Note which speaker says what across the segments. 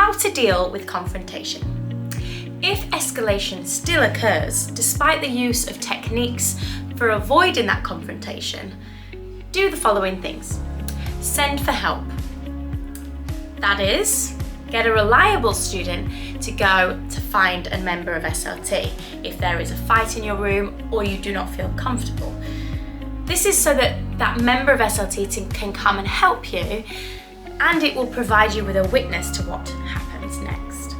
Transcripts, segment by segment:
Speaker 1: How to deal with confrontation. If escalation still occurs, despite the use of techniques for avoiding that confrontation, do the following things. Send for help. That is, get a reliable student to go to find a member of SLT if there is a fight in your room or you do not feel comfortable. This is so that that member of SLT can come and help you, and it will provide you with a witness to what happens next.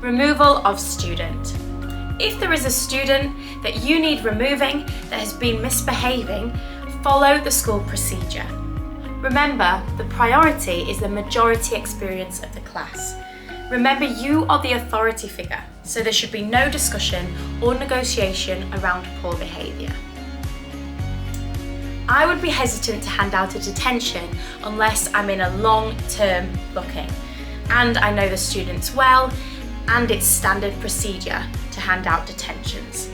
Speaker 1: Removal of student. If there is a student that you need removing that has been misbehaving, follow the school procedure. Remember, the priority is the majority experience of the class. Remember, you are the authority figure, so there should be no discussion or negotiation around poor behaviour. I would be hesitant to hand out a detention unless I'm in a long-term booking and I know the students well and it's standard procedure to hand out detentions.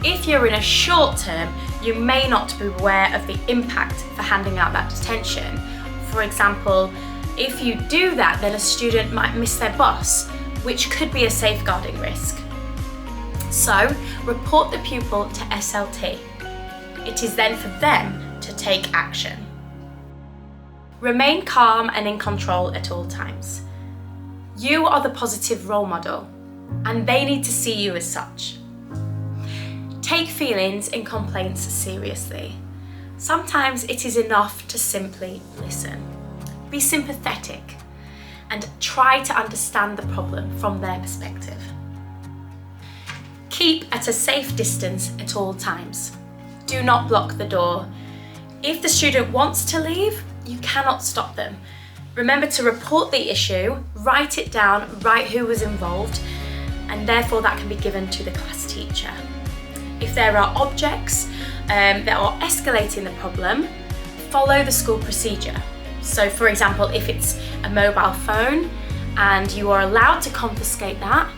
Speaker 1: If you're in a short term, you may not be aware of the impact for handing out that detention. For example, if you do that, then a student might miss their bus, which could be a safeguarding risk. So, report the pupil to SLT. It is then for them to take action. Remain calm and in control at all times. You are the positive role model, and they need to see you as such. Take feelings and complaints seriously. Sometimes it is enough to simply listen. Be sympathetic and try to understand the problem from their perspective. Keep at a safe distance at all times. Do not block the door. If the student wants to leave, you cannot stop them. Remember to report the issue, write it down, write who was involved, and therefore that can be given to the class teacher. If there are objects that are escalating the problem, follow the school procedure. So for example, if it's a mobile phone and you are allowed to confiscate that,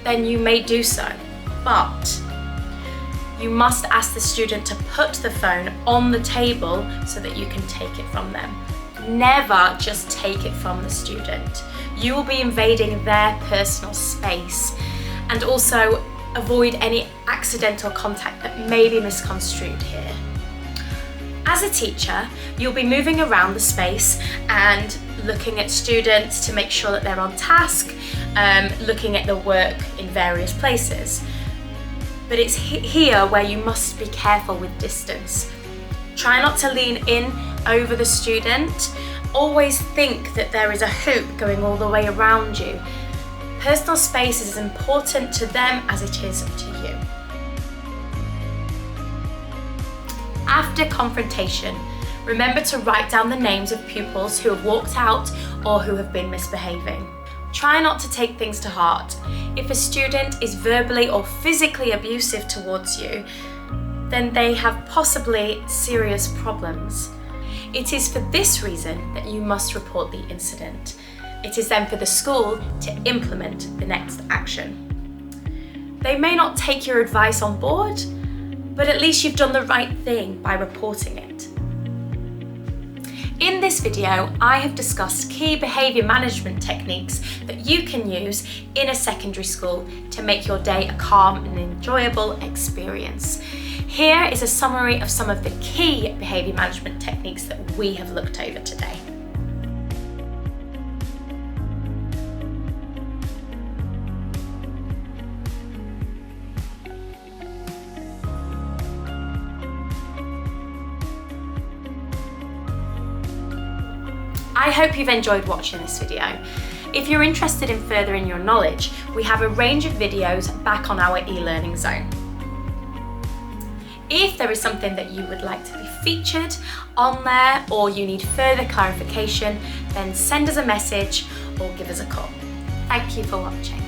Speaker 1: then you may do so. But you must ask the student to put the phone on the table so that you can take it from them. Never just take it from the student. You will be invading their personal space, and also avoid any accidental contact that may be misconstrued here. As a teacher, you'll be moving around the space and looking at students to make sure that they're on task, looking at the work in various places. But it's here where you must be careful with distance. Try not to lean in over the student. Always think that there is a hoop going all the way around you. Personal space is as important to them as it is to you. After confrontation, remember to write down the names of pupils who have walked out or who have been misbehaving. Try not to take things to heart. If a student is verbally or physically abusive towards you, then they have possibly serious problems. It is for this reason that you must report the incident. It is then for the school to implement the next action. They may not take your advice on board, but at least you've done the right thing by reporting it. In this video, I have discussed key behaviour management techniques that you can use in a secondary school to make your day a calm and enjoyable experience. Here is a summary of some of the key behaviour management techniques that we have looked over today. I hope you've enjoyed watching this video. If you're interested in furthering your knowledge, we have a range of videos back on our e-learning zone. If there is something that you would like to be featured on there or you need further clarification, then send us a message or give us a call. Thank you for watching.